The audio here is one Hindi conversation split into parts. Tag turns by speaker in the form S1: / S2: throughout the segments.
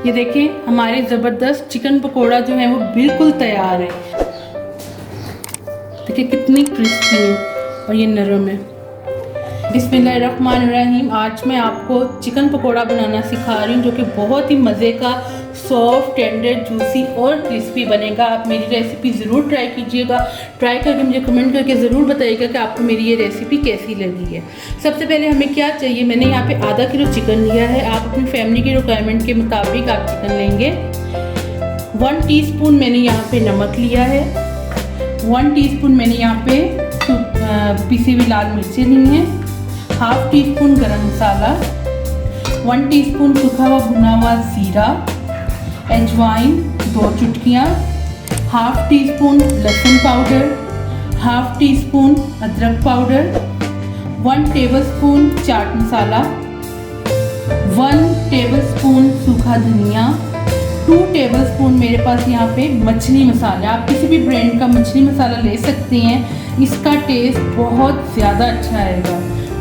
S1: ये देखिए हमारे ज़बरदस्त चिकन पकोड़ा जो है वो बिल्कुल तैयार है। देखिए कितनी क्रिस्पी है और ये नरम है। बिस्मिल्लाहिर्रहमानिर्रहीम। आज मैं आपको चिकन पकोड़ा बनाना सिखा रही हूँ जो कि बहुत ही मज़े का, सॉफ्ट, टेंडर, जूसी और क्रिस्पी बनेगा। आप मेरी रेसिपी ज़रूर ट्राई कीजिएगा। ट्राई करके मुझे कमेंट करके ज़रूर बताइएगा कि आपको मेरी ये रेसिपी कैसी लगी है। सबसे पहले हमें क्या चाहिए, मैंने यहाँ पे आधा किलो चिकन लिया है। आप अपनी फैमिली की रिक्वायरमेंट के मुताबिक आप चिकन लेंगे। 1 टीस्पून मैंने यहाँ पे नमक लिया है। 1 टीस्पून मैंने यहाँ पे पिसी हुई लाल मिर्ची ली हैं। 1/2 टीस्पून गरम मसाला, 1 टीस्पून सूखा हुआ भुना हुआ ज़ीरा, अजवाइन 2 चुटकियाँ, 1/2 टीस्पून लहसुन पाउडर, 1/2 टीस्पून अदरक powder, 1 tablespoon chaat masala, 1 tablespoon सूखा धनिया, 2 टेबलस्पून मेरे पास यहाँ पे मछली मसाला। आप किसी भी ब्रांड का मछली मसाला ले सकते हैं, इसका टेस्ट बहुत ज़्यादा अच्छा आएगा।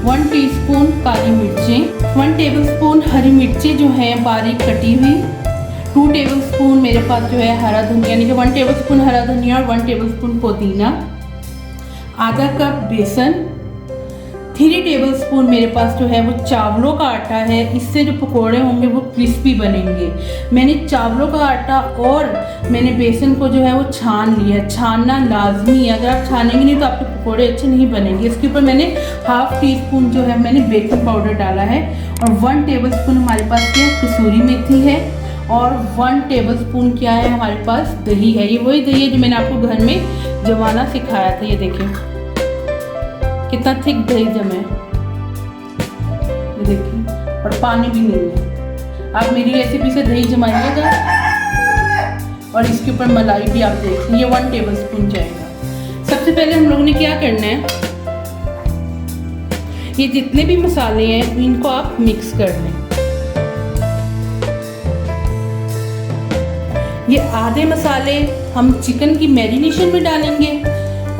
S1: 1 टीस्पून काली मिर्चें, 1 टेबलस्पून हरी मिर्चें जो हैं बारीक कटी हुई, 2 टेबलस्पून मेरे पास जो है हरा धनिया, यानी कि 1 टेबलस्पून हरा धनिया और 1 टेबलस्पून पुदीना, आधा कप बेसन, 3 टेबलस्पून मेरे पास जो है वो चावलों का आटा है। इससे जो पकोड़े होंगे वो क्रिस्पी बनेंगे। मैंने चावलों का आटा और मैंने बेसन को जो है वो छान लिया। छानना लाजमी है, अगर आप छानेंगे नहीं तो आपके पकोड़े अच्छे नहीं बनेंगे। इसके ऊपर मैंने 1/2 टीस्पून जो है मैंने बेकिंग पाउडर डाला है और 1 टेबलस्पून हमारे पास क्या कसूरी मेथी है और 1 टेबलस्पून क्या है हमारे पास दही है। ये वही दही है जो मैंने आपको घर में जमाना सिखाया था। ये देखिए कितना थिक दही जमा है, ये देखिए, और पानी भी नहीं है। आप मेरी रेसिपी से दही जमाइएगा और इसके ऊपर मलाई भी आप देखिए, ये 1 टेबलस्पून जाएगा। सबसे पहले हम लोगों ने क्या करना है, ये जितने भी मसाले हैं इनको आप मिक्स कर लें। ये आधे मसाले हम चिकन की मैरिनेशन में डालेंगे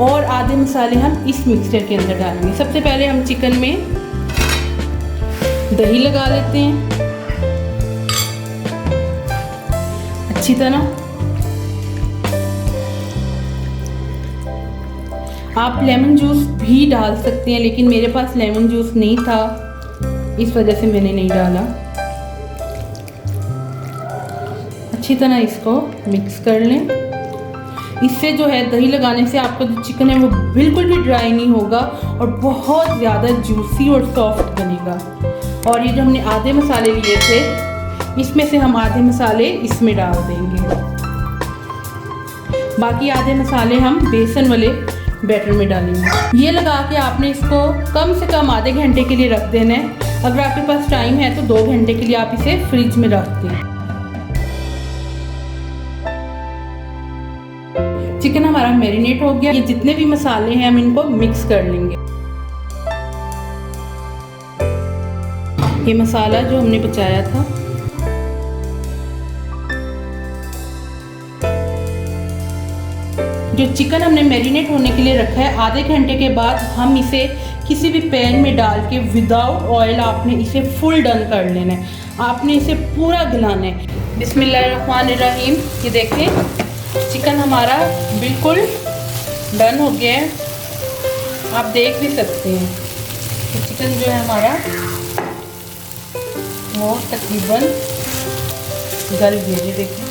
S1: और आधे मसाले हम इस मिक्सचर के अंदर डालेंगे। सबसे पहले हम चिकन में दही लगा लेते हैं अच्छी तरह। आप लेमन जूस भी डाल सकते हैं, लेकिन मेरे पास लेमन जूस नहीं था, इस वजह से मैंने नहीं डाला। अच्छी तरह इसको मिक्स कर लें। इससे जो है दही लगाने से आपका जो चिकन है वो बिल्कुल भी ड्राई नहीं होगा और बहुत ज़्यादा जूसी और सॉफ्ट बनेगा। और ये जो हमने आधे मसाले लिए थे, इसमें से हम आधे मसाले इसमें डाल देंगे। बाकी आधे मसाले हम बेसन वाले बैटर में डालेंगे। ये लगा के आपने इसको कम से कम आधे घंटे के लिए रख देना है। अगर आपके पास टाइम है तो 2 घंटे के लिए आप इसे फ्रिज में रख दें। चिकन हमारा मैरिनेट हो गया। ये जितने भी मसाले हैं हम इनको मिक्स कर लेंगे। ये मसाला जो हमने बचाया था, जो चिकन हमने मैरिनेट होने के लिए रखा है, आधे घंटे के बाद हम इसे किसी भी पैन में डाल के विदाउट ऑयल आपने इसे फुल डन कर लेना है। आपने इसे पूरा गलाना है। बिस्मिल्लाहिर्रहमानिर्रहीम। ये देखें चिकन हमारा बिल्कुल डन हो गया है। आप देख भी सकते हैं कि चिकन जो है हमारा वो तकरीबन गल गया। ये देखिए,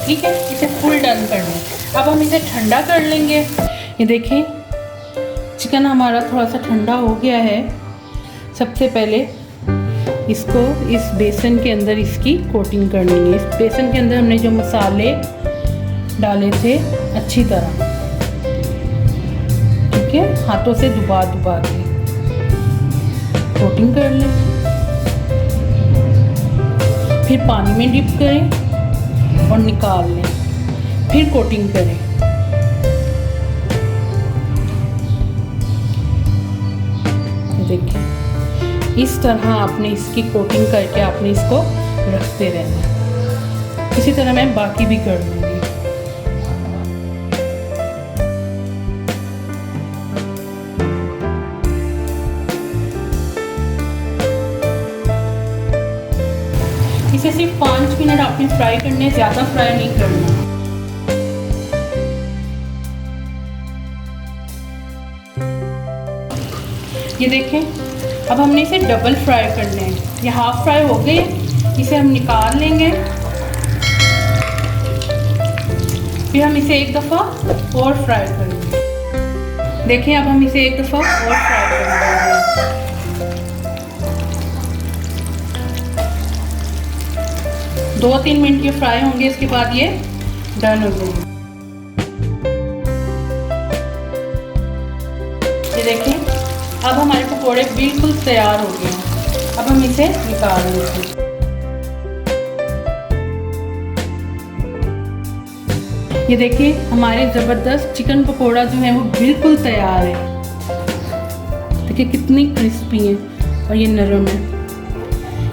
S1: ठीक है, इसे फुल डन कर लें। अब हम इसे ठंडा कर लेंगे। ये देखें चिकन हमारा थोड़ा सा ठंडा हो गया है। सबसे पहले इसको इस बेसन के अंदर इसकी कोटिंग करनी है। इस बेसन के अंदर हमने जो मसाले डाले थे अच्छी तरह, ठीक है, हाथों से दबा के कोटिंग कर लें। फिर पानी में डिप करें और निकाल लें, फिर कोटिंग करें। देखिए इस तरह आपने इसकी कोटिंग करके आपने इसको रखते रहना। इसी तरह मैं बाकी भी कर लूँगी। इसे सिर्फ 5 मिनट आपने फ्राई करने, ज़्यादा फ्राई नहीं करना। ये देखें, अब हमने इसे डबल फ्राई करना है। ये हाफ फ्राई हो गए, इसे हम निकाल लेंगे। फिर हम इसे एक दफ़ा और फ्राई करेंगे। देखें, अब हम इसे एक दफ़ा और फ्राई करेंगे। 2-3 मिनट ये फ्राई होंगे, इसके बाद ये डन हो जाएंगे। ये देखें, अब हमारे पकौड़े बिल्कुल तैयार हो गए हैं। अब हम इसे निकाल लेते हैं। ये देखिए, हमारे ज़बरदस्त चिकन पकोड़ा जो है वो बिल्कुल तैयार है। देखिए कितनी क्रिस्पी है और ये नरम है।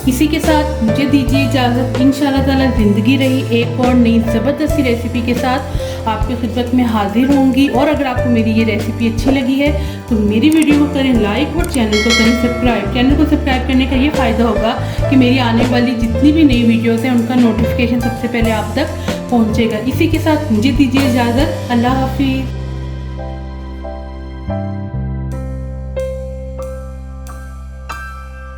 S1: इसी के साथ मुझे दीजिए इजाज़त। इंशाल्लाह ताला ज़िंदगी रही एक और नई ज़बरदस्त रेसिपी के साथ आपकी खिदमत में हाजिर होंगी। और अगर आपको मेरी ये रेसिपी अच्छी लगी है तो मेरी वीडियो को करें लाइक और चैनल को करें सब्सक्राइब। चैनल को सब्सक्राइब करने का ये फ़ायदा होगा कि मेरी आने वाली जितनी भी नई वीडियोज़ हैं उनका नोटिफिकेशन सबसे पहले आप तक पहुँचेगा। इसी के साथ मुझे दीजिए इजाज़त। अल्लाह हाफिज़।